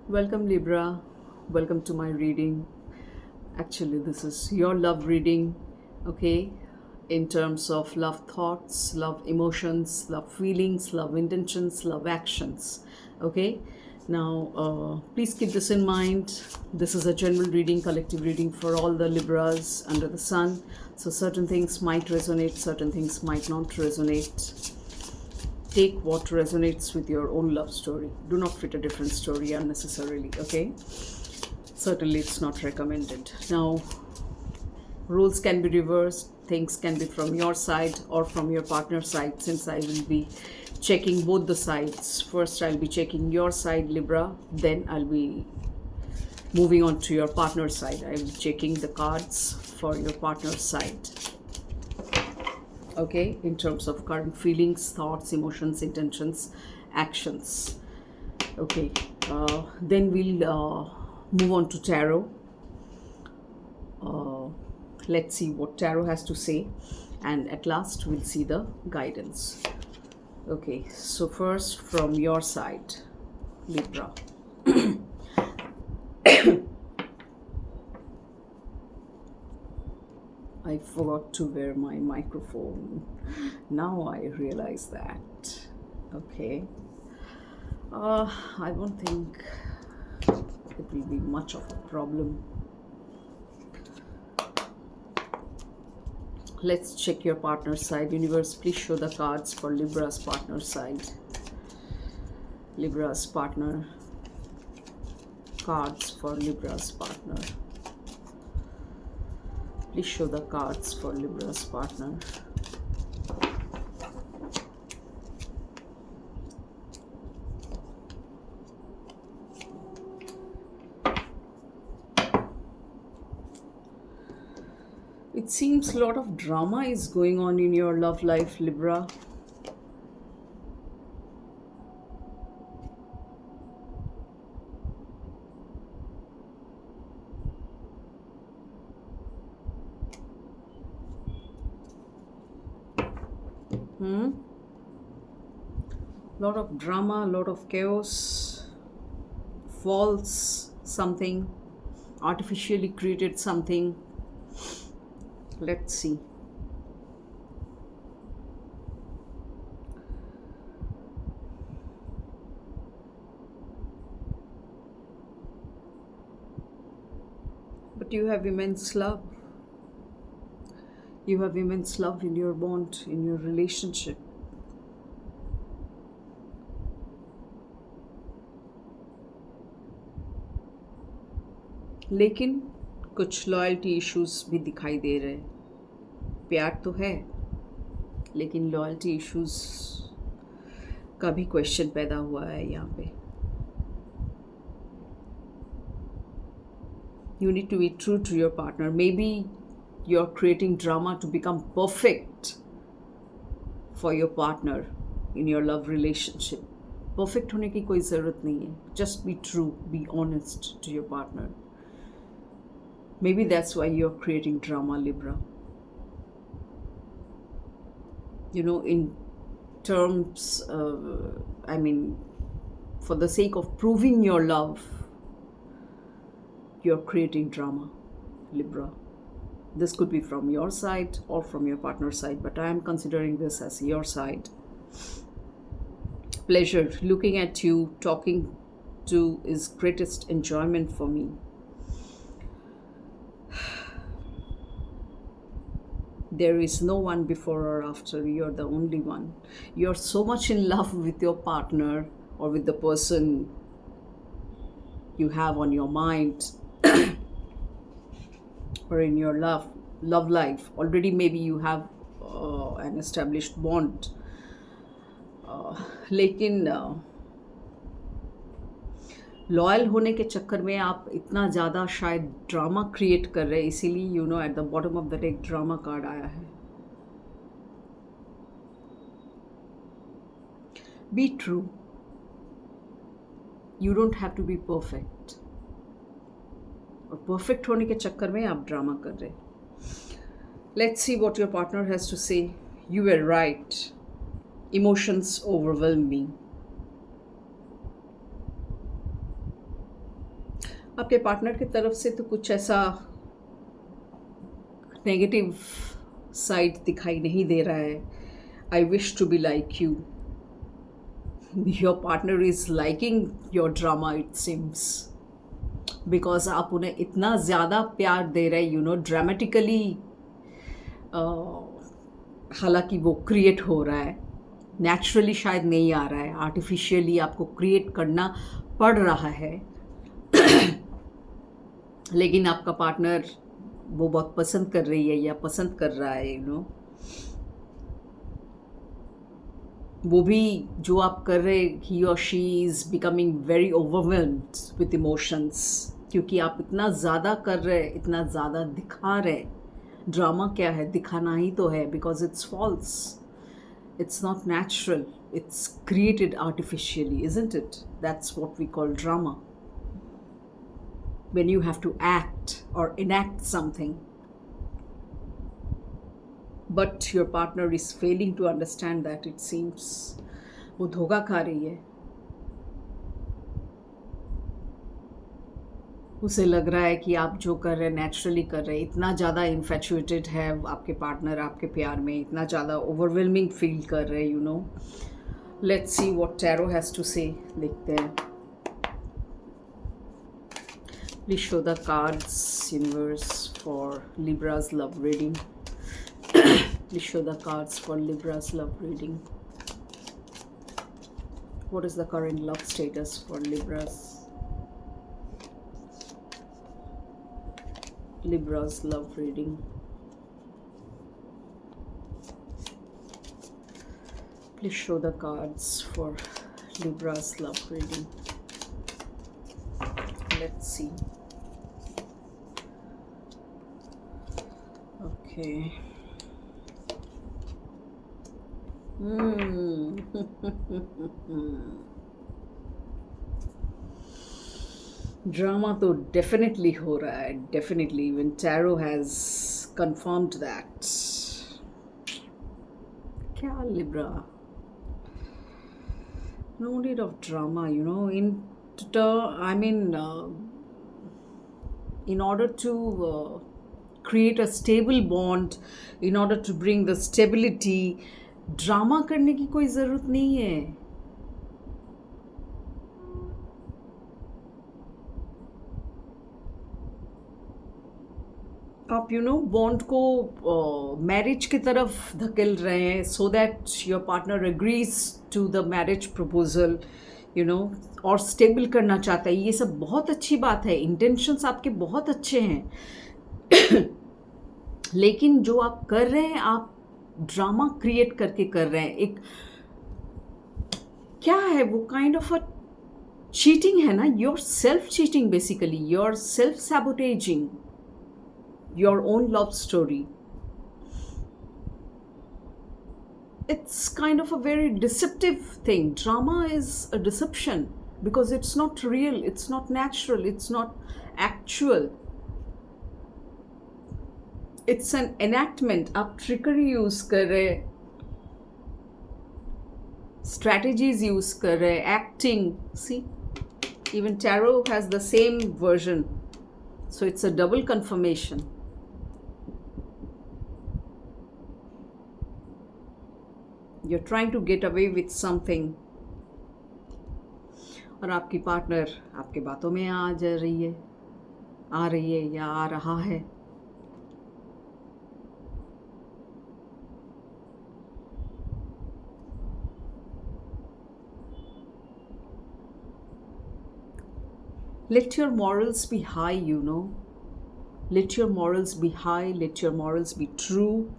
Welcome, Libra. Welcome to my reading. Actually, this is your love reading, okay? In terms of love thoughts, love emotions, love feelings, love intentions, love actions, okay? Now, please keep this in mind. This is a general reading, collective reading for all the Libras under the sun. So, certain things might resonate, certain things might not resonate. Take what resonates with your own love story. Do not fit a different story unnecessarily, okay? Certainly, it's not recommended. Now, rules can be reversed, things can be from your side or from your partner's side, since I will be checking both the sides. First, I'll be checking your side, Libra, then I'll be moving on to your partner's side. I'll be checking the cards for your partner's side. Okay, in terms of current feelings, thoughts, emotions, intentions, actions. Okay, then we'll move on to tarot. Let's see what tarot has to say, and at last we'll see the guidance. Okay, so first from your side, Libra. I forgot to wear my microphone. Now I realize that. Okay. I don't think it will be much of a problem. Let's check your partner's side. Universe, please show the cards for Libra's partner side. Libra's partner. Cards for Libra's partner. Please show the cards for Libra's partner. It seems a lot of drama is going on in your love life, Libra. Lot of drama, lot of chaos, false something, artificially created something. Let's see. But you have immense love. You have immense love in your bond, in your relationship. लेकिन कुछ loyalty issues भी दिखाई दे रहे हैं. प्यार तो है, लेकिन लॉयल्टी इश्यूज का भी क्वेश्चन पैदा हुआ है यहाँ पे. You need to be true to your partner. Maybe you're creating drama to become perfect for your partner in your love relationship. Perfect होने की कोई ज़रूरत नहीं है. Just be true, be honest to your partner. Maybe that's why you're creating drama, Libra. You know, in terms, for the sake of proving your love, you're creating drama, Libra. This could be from your side or from your partner's side, but I am considering this as your side. Pleasure, looking at you, talking to is greatest enjoyment for me. There is no one before or after. You're the only one. You're so much in love with your partner or with the person you have on your mind or in your love life. Already maybe you have an established bond. लेकिन loyal होने के चक्कर में आप इतना ज़्यादा शायद drama create कर रहे हैं, इसीलिए you know at the bottom of the deck drama card आया है. Be true. You don't have to be perfect. और परफेक्ट होने के चक्कर में आप ड्रामा कर रहे हैं. Let's see what your partner has to say. You were right. Emotions overwhelm me. आपके पार्टनर की तरफ से तो कुछ ऐसा नेगेटिव साइड दिखाई नहीं दे रहा है. I wish to be like you. Your partner is liking your drama it seems, because आप उन्हें इतना ज़्यादा प्यार दे रहे हैं, ड्रामेटिकली. हालांकि वो क्रिएट हो रहा है, नेचुरली शायद नहीं आ रहा है, आर्टिफिशियली आपको क्रिएट करना पड़ रहा है. लेकिन आपका पार्टनर वो बहुत पसंद कर रही है या पसंद कर रहा है. वो भी जो आप कर रहे, ही और she is becoming very overwhelmed with emotions, क्योंकि आप इतना ज़्यादा कर रहे, इतना ज़्यादा दिखा रहे. ड्रामा क्या है? दिखाना ही तो है, because it's false, it's not natural, it's created artificially, isn't it? That's what we call drama. When you have to act or enact something, but your partner is failing to understand that, it seems. वो धोखा खा रही है. उसे लग रहा है कि आप जो कर रहे हैं नेचुरली कर रहे हैं. इतना ज़्यादा इन्फेचुएटेड है आपके पार्टनर आपके प्यार में, इतना ज़्यादा ओवरवेलमिंग फील कर रहे हैं. Let's see what tarot has to say. देखते हैं. Please show the cards, universe, for Libra's love reading. Please show the cards for Libra's love reading. What is the current love status for Libra's love reading? Please show the cards for Libra's love reading. Let's see. Okay. Drama तो definitely हो रहा है, definitely. Even tarot has confirmed that. क्या Libra? No need of drama, in order to create a stable bond, in order to bring the stability, drama करने की कोई ज़रूरत नहीं है. आप बॉन्ड को मैरिज की तरफ धकेल रहे हैं, so that your partner agrees to the marriage proposal, और स्टेबल करना चाहता है. ये सब बहुत अच्छी बात है, इंटेंशंस आपके बहुत अच्छे हैं. लेकिन जो आप कर रहे हैं, आप ड्रामा क्रिएट करके कर रहे हैं. एक क्या है वो? काइंड ऑफ अ चीटिंग है ना. Yourself cheating, basically yourself sabotaging your own love story. It's kind of a very deceptive thing. Drama is a deception because it's not real, it's not natural, it's not actual. It's an enactment. आप trickery use कर रहे, strategies use कर रहे, acting. See, even tarot has the same version, so it's a double confirmation. You're trying to get away with something, और आपकी partner आपके बातों में आ रही है या आ रहा है. Let your morals be high, Let your morals be high, let your morals be true.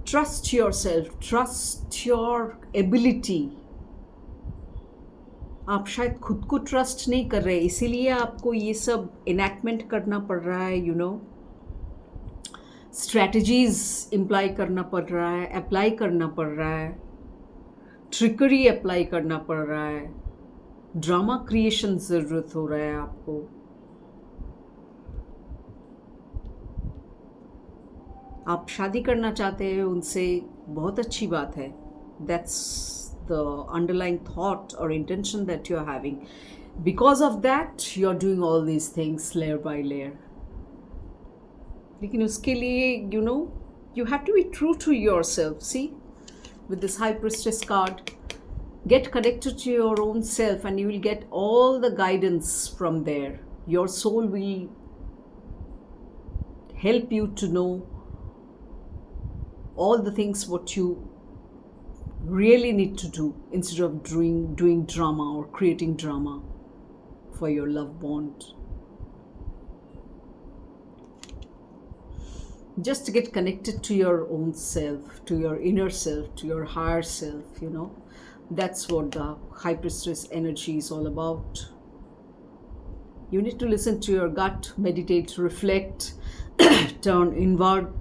Trust yourself, trust your ability. आप शायद खुद को ट्रस्ट नहीं कर रहे, इसीलिए आपको ये सब इनैक्टमेंट करना पड़ रहा है. स्ट्रैटेजीज इम्प्लाई करना पड़ रहा है, अप्लाई करना पड़ रहा है, ट्रिकरी अप्लाई करना पड़ रहा है, ड्रामा क्रिएशन ज़रूरत हो रहा है आपको. आप शादी करना चाहते हैं उनसे, बहुत अच्छी बात है. दैट्स द अंडरलाइंग थॉट और intention that you are having. Because of that you're doing all these things layer by layer. लेकिन उसके लिए you have to be true to yourself. See, with this High Priestess card, get connected to your own self and you will get all the guidance from there. Your soul will help you to know all the things what you really need to do instead of doing drama or creating drama for your love bond. Just get connected to your own self, to your inner self, to your higher self, That's what the High Priestess energy is all about. You need to listen to your gut, meditate, reflect, turn inward,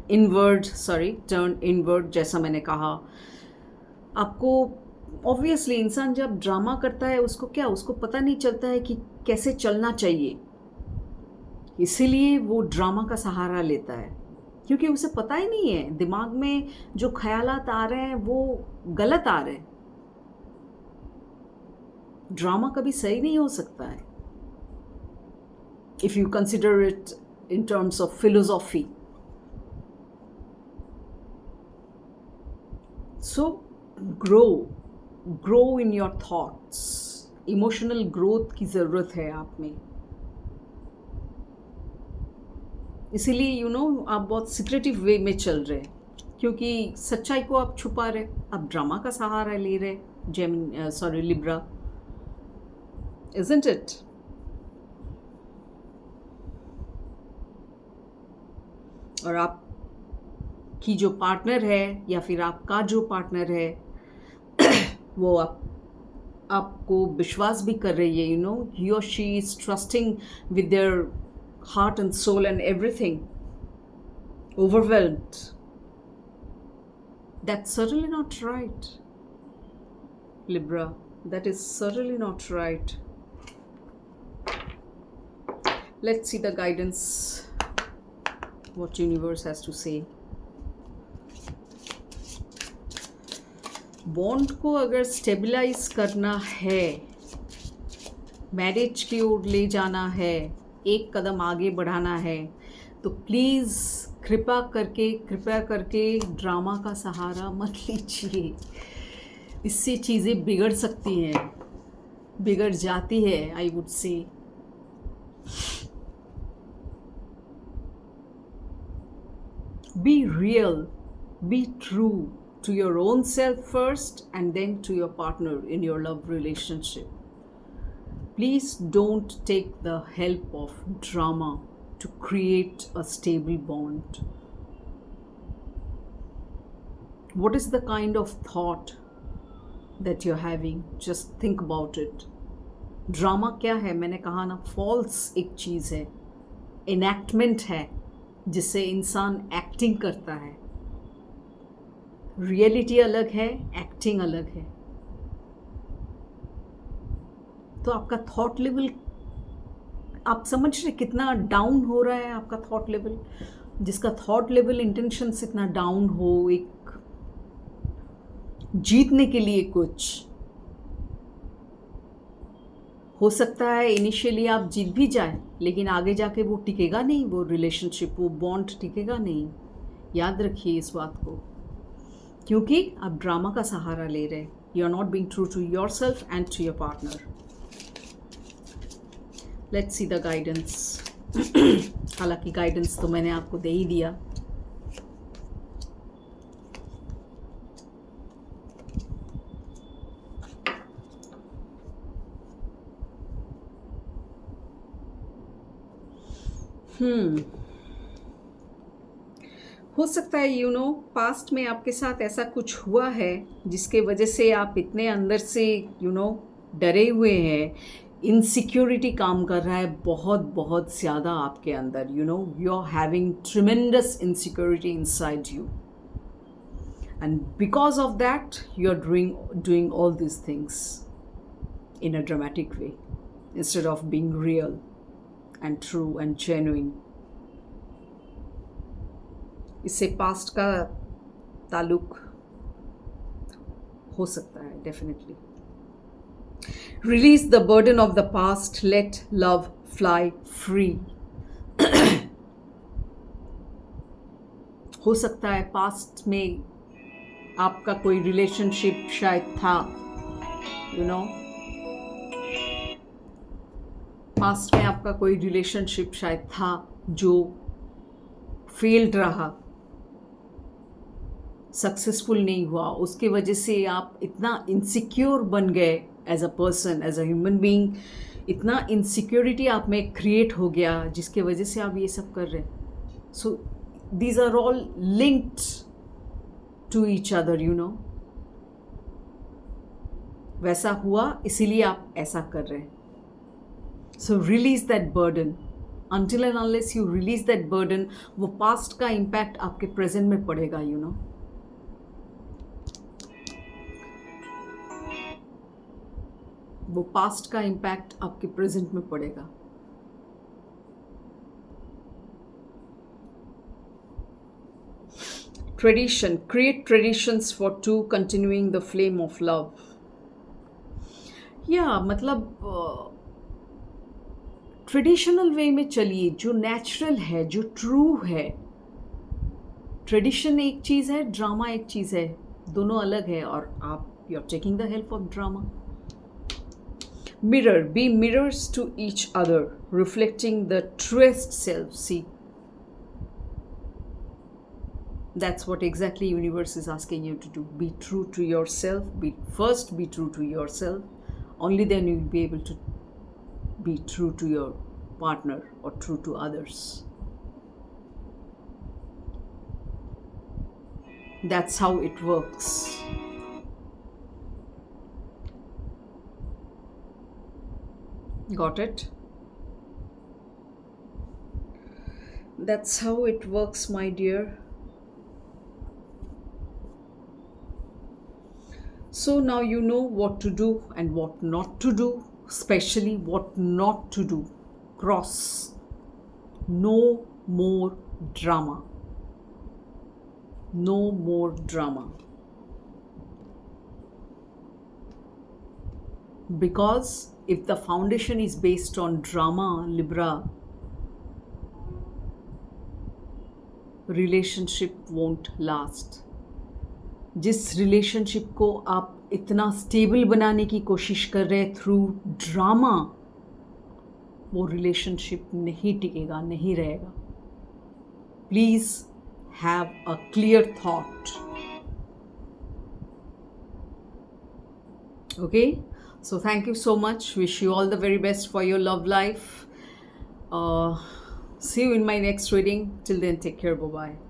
जैसा मैंने कहा. आपको obviously इंसान जब drama करता है उसको पता नहीं चलता है कि कैसे चलना चाहिए, इसीलिए वो ड्रामा का सहारा लेता है, क्योंकि उसे पता ही नहीं है दिमाग में जो ख्यालात आ रहे हैं वो गलत आ रहे हैं. ड्रामा कभी सही नहीं हो सकता है if you consider it in terms of philosophy. So grow in your thoughts. Emotional growth की ज़रूरत है आप में. इसीलिए आप बहुत सिक्रेटिव वे में चल रहे हैं, क्योंकि सच्चाई को आप छुपा रहे, आप ड्रामा का सहारा ले रहे. Libra, isn't it? और आपकी जो पार्टनर है या फिर आपका जो पार्टनर है वो आपको विश्वास भी कर रही है. he or she is trusting with their heart and soul and everything, overwhelmed. That's certainly not right, Libra. That is certainly not right. Let's see the guidance, what universe has to say. Bond को अगर stabilise करना है, marriage की ओर ले जाना है, एक कदम आगे बढ़ाना है, तो प्लीज़ कृपया करके ड्रामा का सहारा मत लीजिए. इससे चीज़ें बिगड़ सकती हैं, बिगड़ जाती है. I would say be real, be true to your own self first and then to your partner in your love relationship. Please don't take the help of drama to create a stable bond. What is the kind of thought that you're having? Just think about it. Drama क्या है? मैंने कहा ना, false एक चीज़ है, enactment है, जिससे इंसान एक्टिंग करता है. रियलिटी अलग है, एक्टिंग अलग है. तो आपका थॉट लेवल, आप समझ रहे कितना डाउन हो रहा है आपका थॉट लेवल. जिसका थॉट लेवल इंटेंशंस इतना डाउन हो, एक जीतने के लिए कुछ हो सकता है इनिशियली आप जीत भी जाए, लेकिन आगे जाके वो टिकेगा नहीं, वो रिलेशनशिप, वो बॉन्ड टिकेगा नहीं. याद रखिए इस बात को, क्योंकि आप ड्रामा का सहारा ले रहे. You are not being true to yourself and to your partner. Let's see the guidance. हालांकि गाइडेंस तो मैंने आपको दे ही दिया. हो सकता है पास्ट में आपके साथ ऐसा कुछ हुआ है जिसके वजह से आप इतने अंदर से डरे हुए हैं. इनसिक्योरिटी काम कर रहा है बहुत बहुत ज़्यादा आपके अंदर. You are having tremendous insecurity inside you, and because of that you are doing all this things in a dramatic way instead of being real and true and genuine. इससे पास्ट का ताल्लुक हो सकता है definitely. Release the burden of the past. Let love fly free. हो सकता है past में आपका कोई रिलेशनशिप शायद था, पास्ट में आपका कोई रिलेशनशिप शायद था जो फेल्ड रहा, सक्सेसफुल नहीं हुआ. उसके वजह से आप इतना इनसिक्योर बन गए as a person, as a human being. इतना इनसिक्योरिटी आप में क्रिएट हो गया जिसके वजह से आप ये सब कर रहे हैं. सो these are all linked to each other, वैसा हुआ इसीलिए आप ऐसा कर रहे हैं. So release that burden. Until and unless you release that burden, वो पास्ट का इम्पैक्ट आपके प्रेजेंट में पड़ेगा, वो पास्ट का इम्पैक्ट आपके प्रेजेंट में पड़ेगा. Tradition. Create traditions for two, continuing the flame of love. मतलब ट्रेडिशनल वे में चलिए, जो नेचुरल है, जो ट्रू है. ट्रेडिशन एक चीज़ है, ड्रामा एक चीज़ है, दोनों अलग है. और आप you are taking the help of drama. Mirror. Be mirrors to each other, reflecting the truest self. See, that's what exactly universe is asking you to do. Be true to yourself. Be true to yourself. Only then you will be able to be true to your partner or true to others. That's how it works. Got it? That's how it works, my dear. So now you know what to do and what not to do, especially what not to do. Cross. No more drama. No more drama. Because if the foundation is based on drama, Libra, relationship won't last. जिस relationship को आप इतना stable बनाने की कोशिश कर रहे through drama, वो रिलेशनशिप नहीं टिकेगा, नहीं रहेगा. Please have a clear thought. Okay, so thank you so much. Wish you all the very best for your love life. See you in my next reading. Till then, take care. Bye bye.